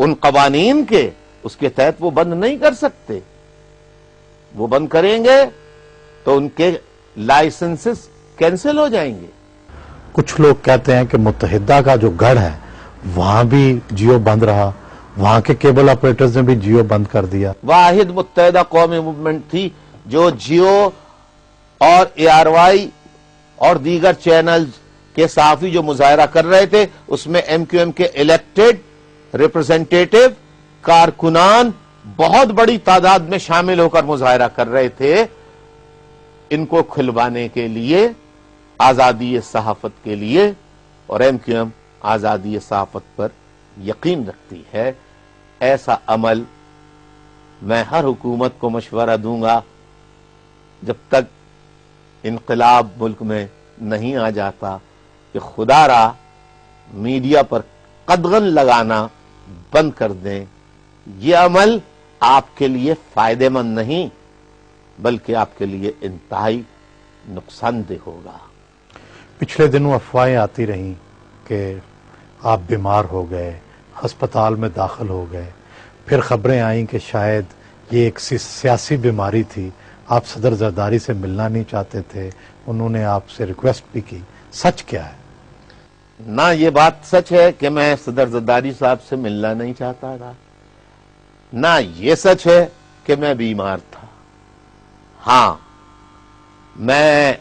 ان قوانین کے، اس کے تحت وہ بند نہیں کر سکتے. وہ بند کریں گے تو ان کے لائسنسز کینسل ہو جائیں گے. کچھ لوگ کہتے ہیں کہ متحدہ کا جو گڑھ ہے وہاں بھی جیو بند رہا، وہاں کے کیبل آپریٹرز نے بھی جیو بند کر دیا. واحد متحدہ قومی موومنٹ تھی جو جیو اور اے آر وائی اور دیگر چینلز کے صحافی جو مظاہرہ کر رہے تھے، اس میں ایم کیو ایم کے الیکٹڈ ریپرزینٹیٹو کارکنان بہت بڑی تعداد میں شامل ہو کر مظاہرہ کر رہے تھے. ان کو کھلوانے کے لیے، آزادی صحافت کے لیے، اور ایم کیو ایم آزادی صحافت پر یقین رکھتی ہے. ایسا عمل میں ہر حکومت کو مشورہ دوں گا جب تک انقلاب ملک میں نہیں آ جاتا کہ خدا را میڈیا پر قدغن لگانا بند کر دیں. یہ عمل آپ کے لیے فائدہ مند نہیں بلکہ آپ کے لیے انتہائی نقصان دہ ہوگا. پچھلے دنوں افواہیں آتی رہیں کہ آپ بیمار ہو گئے، ہسپتال میں داخل ہو گئے، پھر خبریں آئیں کہ شاید یہ ایک سیاسی بیماری تھی، آپ صدر زرداری سے ملنا نہیں چاہتے تھے، انہوں نے آپ سے ریکویسٹ بھی کی. سچ کیا ہے؟ نہ یہ بات سچ ہے کہ میں صدر زرداری صاحب سے ملنا نہیں چاہتا تھا، نہ یہ سچ ہے کہ میں بیمار تھا. ہاں، میں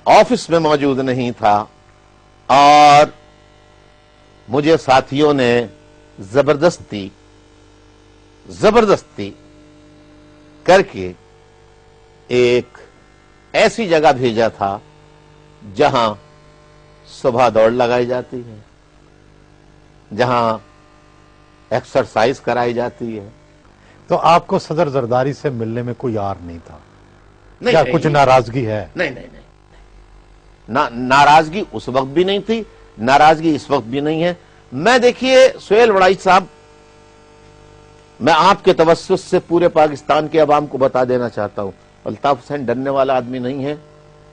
آفس میں موجود نہیں تھا اور مجھے ساتھیوں نے زبردستی کر کے ایک ایسی جگہ بھیجا تھا جہاں صبح دوڑ لگائی جاتی ہے، جہاں ایکسرسائز کرائی جاتی ہے. تو آپ کو صدر زرداری سے ملنے میں کوئی آر نہیں تھا؟ نہیں، کیا نہیں، کچھ ناراضگی ہے؟ نہیں. ناراضگی اس وقت بھی نہیں تھی، ناراضگی اس وقت بھی نہیں ہے. میں دیکھیے سہیل وڑائی صاحب، میں آپ کے توسط سے پورے پاکستان کے عوام کو بتا دینا چاہتا ہوں، الطاف حسین ڈرنے والا آدمی نہیں ہے.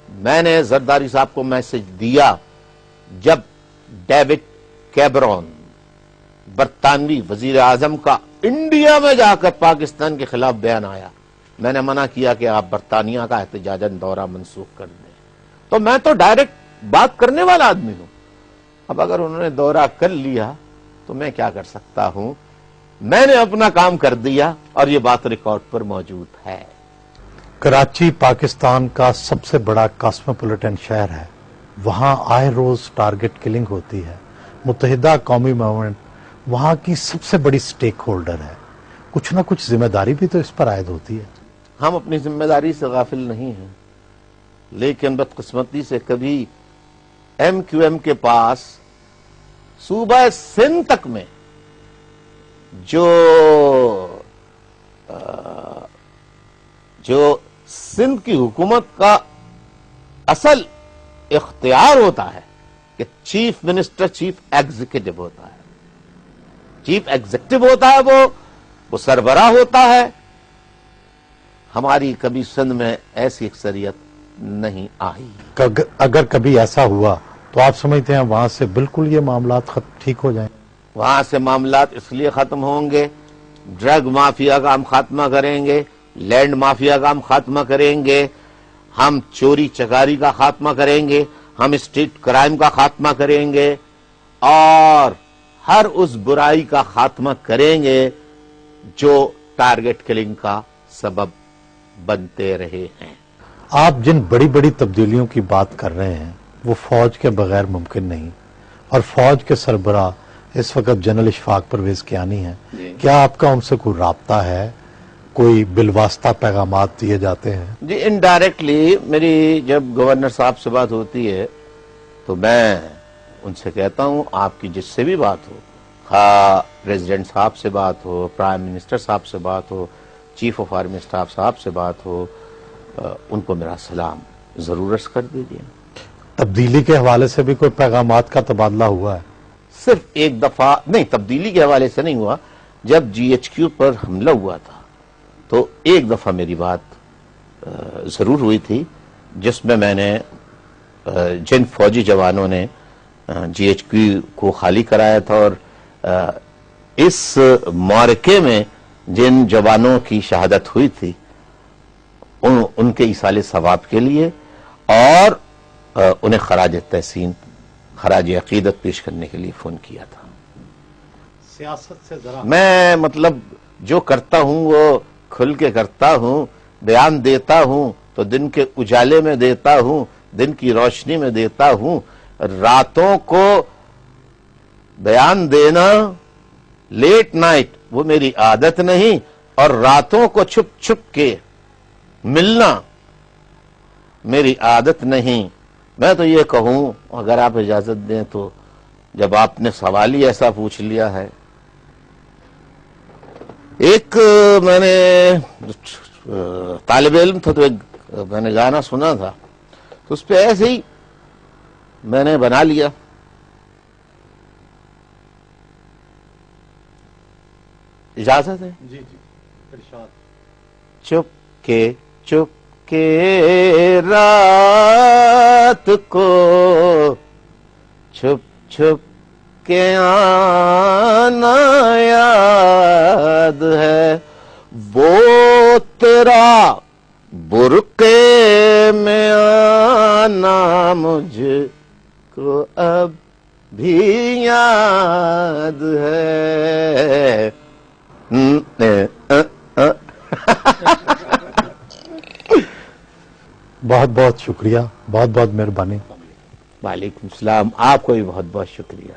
میں نے زرداری صاحب کو میسج دیا جب ڈیوڈ کیمرون برطانوی وزیر اعظم کا انڈیا میں جا کر پاکستان کے خلاف بیان آیا. میں نے منع کیا کہ آپ برطانیہ کا احتجاجاً دورہ منسوخ کر دیں. تو میں تو ڈائریکٹ بات کرنے والا آدمی ہوں. اب اگر انہوں نے دورہ کر لیا تو میں کیا کر سکتا ہوں؟ میں نے اپنا کام کر دیا اور یہ بات ریکارڈ پر موجود ہے. کراچی پاکستان کا سب سے بڑا کاسموپولیٹن شہر ہے، وہاں آئے روز ٹارگٹ کلنگ ہوتی ہے. متحدہ قومی موومنٹ وہاں کی سب سے بڑی سٹیک ہولڈر ہے، کچھ نہ کچھ ذمہ داری بھی تو اس پر عائد ہوتی ہے. ہم اپنی ذمہ داری سے غافل نہیں ہیں، لیکن بدقسمتی سے کبھی ایم کیو ایم کے پاس صوبہ سندھ تک میں جو سندھ کی حکومت کا اصل اختیار ہوتا ہے کہ چیف منسٹر چیف ایگزیکٹو ہوتا ہے. چیف ایگزیکٹو ہوتا ہے، وہ سربراہ ہوتا ہے. ہماری کبھی سندھ میں ایسی اکثریت نہیں آئی. اگر کبھی ایسا ہوا تو آپ سمجھتے ہیں وہاں سے بالکل یہ معاملات ٹھیک ہو جائیں؟ وہاں سے معاملات اس لیے ختم ہوں گے، ڈرگ مافیا کا ہم خاتمہ کریں گے، لینڈ مافیا کا ہم خاتمہ کریں گے، ہم چوری چکاری کا خاتمہ کریں گے، ہم اسٹریٹ کرائم کا خاتمہ کریں گے اور ہر اس برائی کا خاتمہ کریں گے جو ٹارگٹ کلنگ کا سبب بنتے رہے ہیں. آپ جن بڑی بڑی تبدیلیوں کی بات کر رہے ہیں وہ فوج کے بغیر ممکن نہیں، اور فوج کے سربراہ اس وقت جنرل اشفاق پرویز کیانی ہیں. کیا آپ کا ان سے کوئی رابطہ ہے؟ کوئی بالواسطہ پیغامات دیے جاتے ہیں؟ جی انڈائریکٹلی میری جب گورنر صاحب سے بات ہوتی ہے تو میں ان سے کہتا ہوں آپ کی جس سے بھی بات ہو، خواہ پریزیڈنٹ صاحب سے بات ہو، پرائم منسٹر صاحب سے بات ہو، چیف آف آرمی اسٹاف صاحب سے بات ہو، ان کو میرا سلام ضرور عرض کر دیجیے. تبدیلی کے حوالے سے بھی کوئی پیغامات کا تبادلہ ہوا ہے؟ صرف ایک دفعہ نہیں، تبدیلی کے حوالے سے نہیں ہوا. جب جی ایچ کیو پر حملہ ہوا تھا تو ایک دفعہ میری بات ضرور ہوئی تھی جس میں نے جن فوجی جوانوں نے جی ایچ کیو کو خالی کرایا تھا، اور اس معرکے میں جن جوانوں کی شہادت ہوئی تھی ان کے ایصال ثواب کے لیے اور انہیں خراج تحسین، خراج عقیدت پیش کرنے کے لیے فون کیا تھا۔ سیاست سے ذرا میں مطلب جو کرتا ہوں وہ کھل کے کرتا ہوں، بیان دیتا ہوں تو دن کے اجالے میں دیتا ہوں، دن کی روشنی میں دیتا ہوں۔ راتوں کو بیان دینا لیٹ نائٹ وہ میری عادت نہیں، اور راتوں کو چھپ چھپ کے ملنا میری عادت نہیں۔ میں تو یہ کہوں، اگر آپ اجازت دیں تو، جب آپ نے سوال ہی ایسا پوچھ لیا ہے، ایک میں نے طالب علم تھا تو ایک میں نے گانا سنا تھا، تو اس پہ ایسے ہی میں نے بنا لیا، اجازت ہے؟ جی جی ارشاد۔ چپ کے رات کو چھپ چھپ کے آنا یاد ہے، وہ تیرا برقعے میں آنا مجھ کو اب بھی یاد ہے۔ بہت بہت شکریہ، بہت بہت مہربانی۔ وعلیکم السلام، آپ کو بھی بہت بہت شکریہ۔